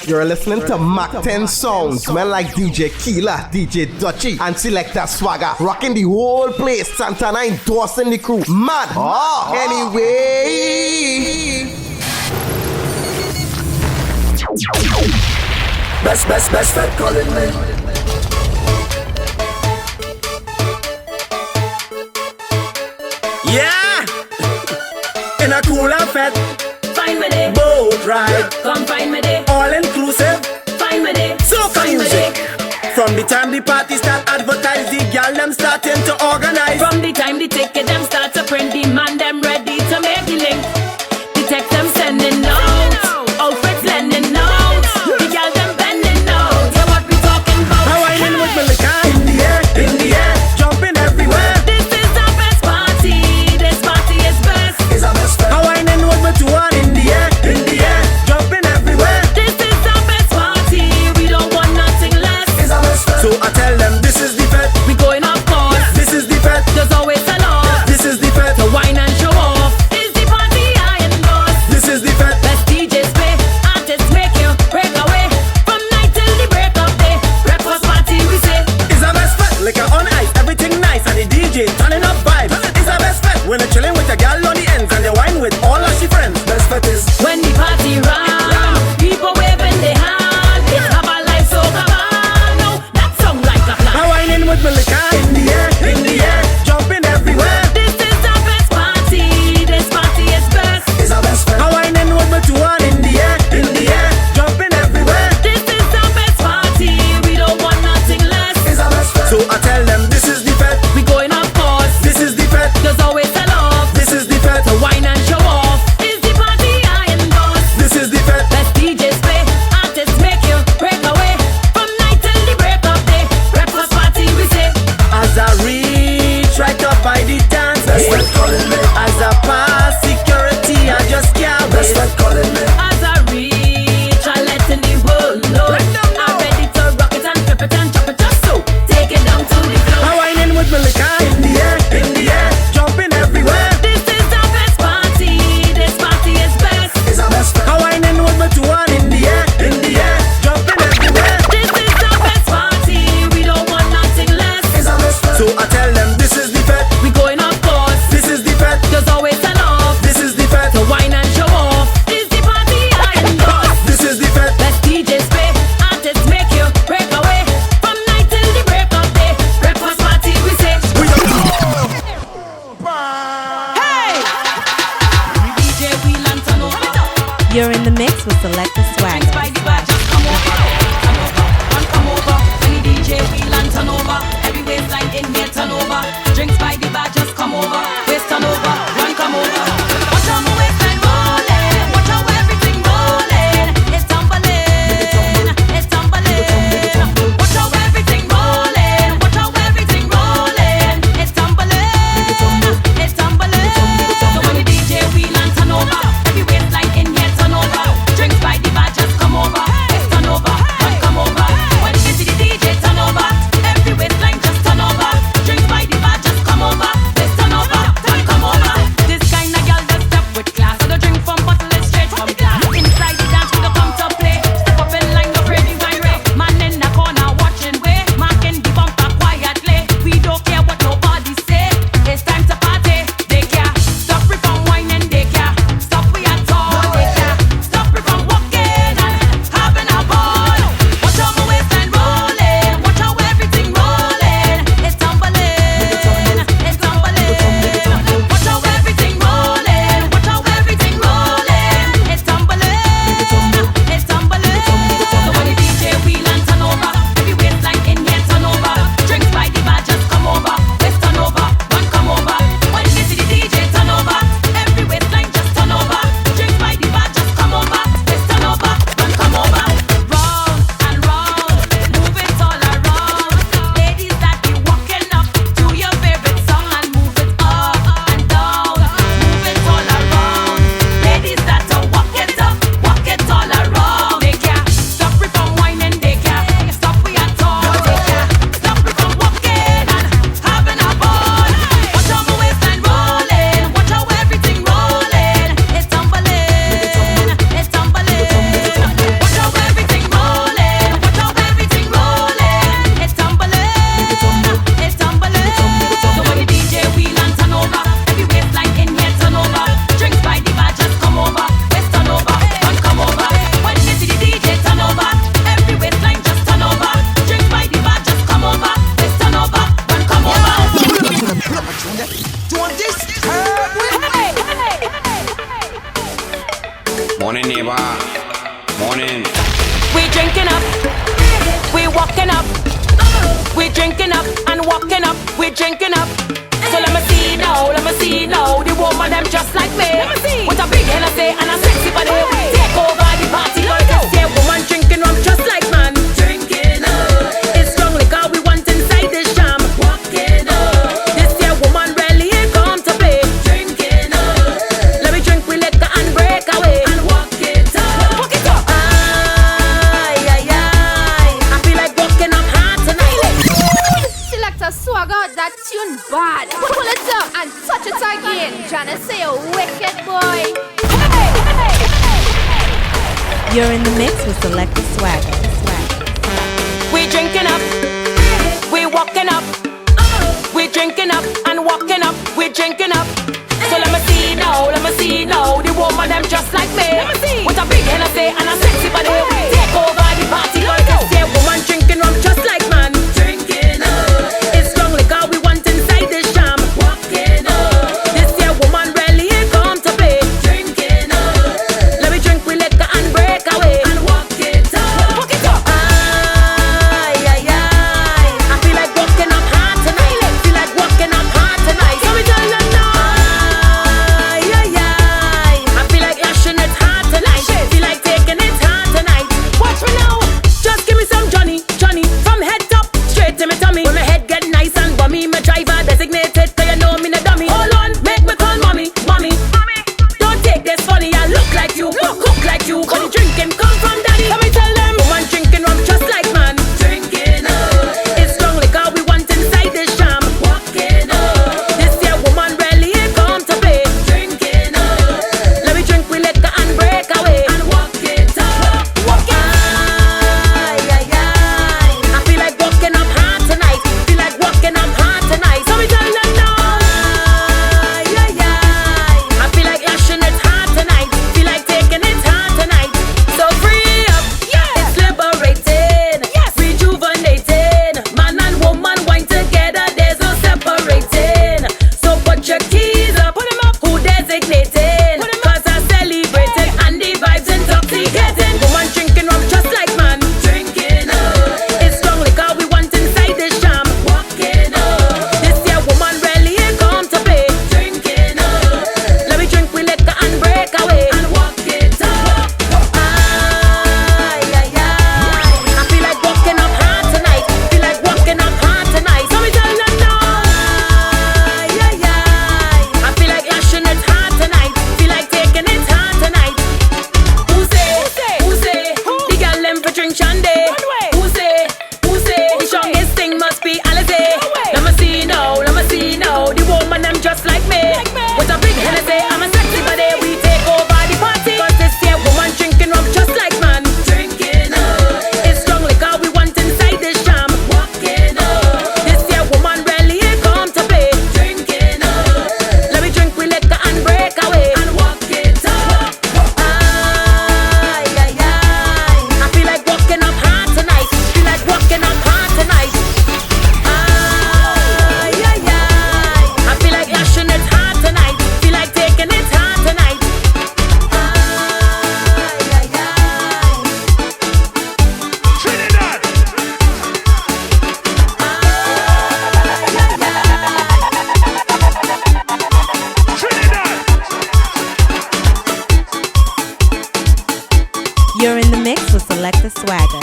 You're listening to Mac 10 Sounds, men like DJ Keela, DJ Dutchy, and Selectah Swagga, rocking the whole place. Santana endorsing the crew. Mad. Anyway. Bess, Fete calling me. Yeah! In a cooler Fete. Fine with it. Boat ride. Come fine with it. All inclusive. Fine with it. Soca music. From the time the party start advertise, the gal them starting to organize. From the time the ticket them start to print, the man them ready to make the link. The text them sending out, outfits lending out, the gal them bending out. Yeah, what we talking about? How I in with my liquor in the air, jumping everywhere. This is the best party. This party is best. It's our best friend. How I in with my two-one in the air, jumping everywhere. This is the best party. We don't want nothing less. It's our best friend. So I tell them this is the Fete. We going off course. This is the Fete. There's always a loss. morning. We drinking up, we walking up. We drinking up and walking up. We drinking up. So let me see now. The woman them just like me. With a big Hennessy and a sexy body. Take over the party. This here woman drinking rum just like man. Drinking up. It's strong liquor we want inside this jam. Walking up. This here woman really ain't come to play. Drinking up. Let me drink we liquor and break away. And walk it up. Walk it up. Ay, ay, ay. I feel like walking up hard tonight. Selectah Swagga, that tune bad. Pull it up and touch it again. Jana say a wicked boy. Hey, hey, hey. You're in the mix with Selectah Swagga. We drinking up, we walking up. We drinking up and walking up. We drinking up. So let me see now. The woman them just like me. With a big Hennessy and a sexy body. Take over the party. This here woman drinking rum just like man. Drinking up. It's strong liquor we want inside this jam. Walking up. This here woman really ain't come to play. Drinking up. Let me drink we liquor and break away. And walk it up. Walk it up. Ay, ay, ay. I feel like walking up hard tonight. Feel like walking up hard tonight. So we tell them now. Ay, ay, ay. I feel like lashing it hard tonight. Feel like taking it hard tonight. Watch me now. Just give me some Johnny from head top straight to me tummy. When my head get nice and bummy, my driver designated, 'cause you know me no dummy. Hold on, make me call mommy. Don't take this funny. I look like you, cook like you, but the drinking come from daddy. Let me tell them, woman drinking rum just like man. Drinking up. It's strong liquor we want inside this jam. Walking up. This here woman really ain't come to play. Drinking up. Let me drink we liquor and break away. And walk it up. Walk it. Ay, ay, ay. I feel like walking up hard tonight. Feel like walking up hard tonight. So we tell them now. Ay, ay, ay. I feel like lashing it hard tonight. Feel like taking it hard tonight. So free up. It's liberating. Rejuvenating. Man and woman wine together. There's no separating. So put your keys up. Put 'em up. Who designating? 'Cause I'm celebrating and the vibes intoxicating. Woman drinking rum just like man. Drinking up. It's strong liquor we want inside this jam. Walking up. This here woman really ain't come to play. Drinking up. Let me drink we liquor and break away. And walk it up. Ay, ay, ay. I feel like walking up hard tonight. Feel like walking up hard tonight. So we tell them now. Ay, ay, ay. I feel like lashing it hard tonight. Feel like taking it hard tonight. Who say? The girl them for drink shandy. Who say? The strongest thing must be Alice. Let me see now. The woman them just like me. With a big Hennessy, I'm a sexy body. We take over the party. 'Cause this here woman drinking rum just like man. Drinking up. It's strong liquor we want inside this jam. Walking up. This here woman really ain't come to play. Drinking up. Let me drink we liquor and break away. And walk it up. Ay, ay, ay. I feel like walking up hard tonight. Feel like walking up hard tonight. Ay, ay, ay. I feel like lashing it hard tonight. Feel like taking it hard tonight. Ay, ay, ay. Trinidad. Trinidad. You're in the mix with Selectah Swagga.